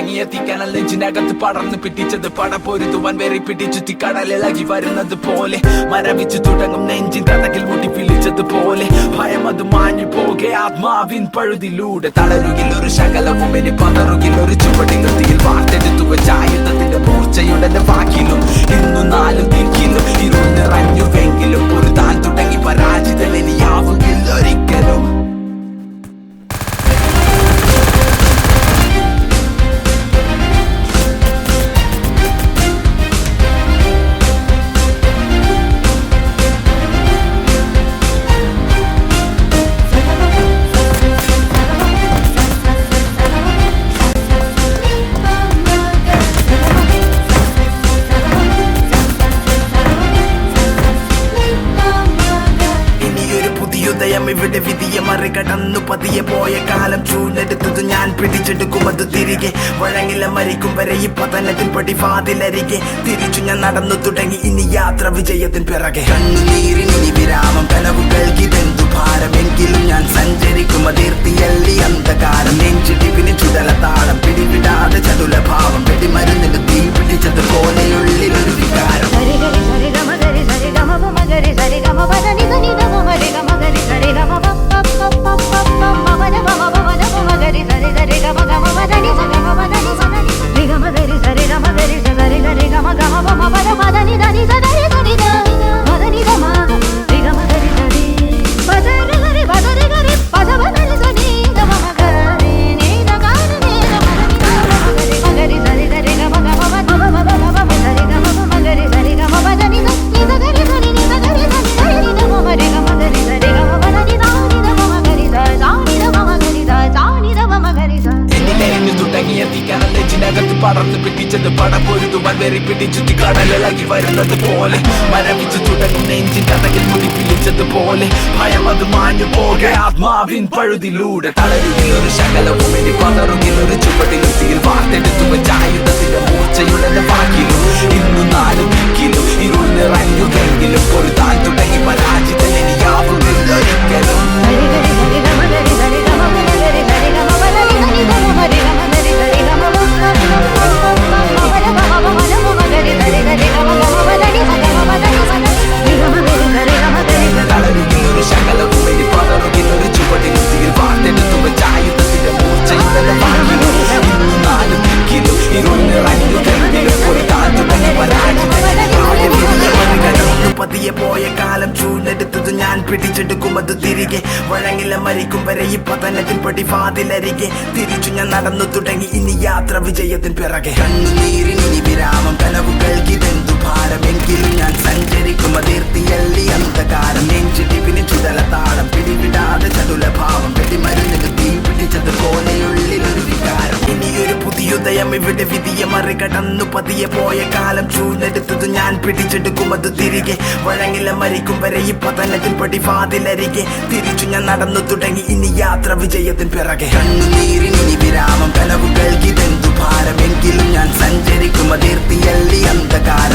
തുടങ്ങിയെത്തിക്കാനൽ നെഞ്ചിനകത്ത് പടർന്നു പിടിച്ചത് പടപൊരുതുവാൻ വേറി പിടിച്ചുറ്റി കടലിളകി വരുന്നത് പോലെ മരവിച്ചു തുടങ്ങും നെഞ്ചിൻ കഥകിൽ മുട്ടി പിളിച്ചതുപോലെ ഭയം അത് മാഞ്ഞു പോകെ ആത്മാവിൻ പഴുതിലൂടെ തളരുകിൽ ഒരു ശകലവും ഇനി പതറുകിൽ ഒരു ചുവടിലെത്തിയിൽ വാർത്തെടുത്തു വെച്ച ആയുധത്തിന്റെ മൂർച്ചയുടെ വാക്കിലും ഇന്നു നാലു ദിക്കിലും ഇരുൾ നിറഞ്ഞുവെങ്കിലും ഒരു താൻ തുടങ്ങി പരാജിതൻ ഇനിയാവുകില്ല ഒരിക്കലും. ഇവിടെ വിധിയെ മറികടന്നു പതിയെ പോയ കാലം ചൂണ്ടെടുത്തത് ഞാൻ പിടിച്ചെടുക്കും അത് തിരികെ വഴങ്ങില മരിക്കും വരെ ഈ പതനത്തിൻ പടിവാതിലരികെ തിരിച്ചു ഞാൻ നടന്നു തുടങ്ങി ഇനി യാത്ര വിജയത്തിൻ പിറകെ കണ്ണുനീരിനി വിരാമം കനവുകൾക്കിതെന്തു ഭാരമെങ്കിലും ഞാൻ സഞ്ചരിക്കും അതിർത്തിയല്ലി അന്ധകാലം നെഞ്ചിടിപ്പിന് ചുടല താളം പിടിവിടാതെ ചടുല ഭാവം വെടിമരുന്നിന് തീ പിടിച്ചത് പോലെയുള്ളിലൊരു വികാരം. പടർന്നു പിടിച്ചത് പടപൊരുതുവാൻ വേറി പിടിച്ചുറ്റി കടലിളകി വരുന്നത് പോലെ മരവിച്ചു തുടങ്ങും നെഞ്ചിൻ കഥകിൽ മുടി പിളിച്ചതുപോലെ ഭയം അത് മാഞ്ഞു പോകെ ആത്മാവിൻ പഴുതിലൂടെ തളരുകിൽ ഒരു ശകലവും ഇനി പതറുകിൽ ഒരു ചുവടിലെത്തിയിൽ വാർത്തെടുത്തു വെച്ച ആയുധത്തിന്റെ മൂർച്ചയുടെ വാക്കിലും ഇന്നു നാലു ദിക്കിലും ഇരുൾ നിറഞ്ഞുവെങ്കിലും ഒരു താൻ തുടങ്ങി പരാജിതൻ ഇനിയാവുകില്ല ഒരിക്കലും. പതിയെ പോയ കാലം ചൂണ്ടെടുത്തത് ഞാൻ പിടിച്ചെടുക്കും അത് തിരികെ വഴങ്ങില മരിക്കും വരെ ഈ പതനത്തിൻ പടിവാതിലരികെ തിരിച്ചു ഞാൻ നടന്നു തുടങ്ങി ഇനി യാത്ര വിജയത്തിൻ പിറകെ കണ്ണുനീരിനി വിരാമം കനവുകൾക്കിതെന്തു ഭാരമെങ്കിലും ഞാൻ സഞ്ചരിക്കും അതിർത്തിയല്ലി അന്ധകാരം നെഞ്ചിടിപ്പിന് ചുടല താളം പിടിവിടാതെ ചടുല ഭാവം വെടിമരുന്നിന് തീ പിടിച്ചത് പോലെയുള്ളിലൊരു വികാരം. ഇനിയൊരു പുതിയുദയം ഇവിടെ വിധിയെ മറികടന്നു പതിയെ പോയ കാലം ചൂണ്ടെടുത്തത് ഞാൻ പിടിച്ചെടുക്കും അത് തിരികെ വഴങ്ങില മരിക്കും വരെ ഈ പതനത്തിൻ പടിവാതിലരികെ തിരിച്ചു ഞാൻ നടന്നു തുടങ്ങി ഇനി യാത്ര വിജയത്തിൻ പിറകെ കണ്ണുനീരിനി വിരാമം കനവുകൾക്കിതെന്തു ഭാരമെങ്കിലും ഞാൻ സഞ്ചരിക്കും അതിർത്തിയല്ലി അന്ധകാരം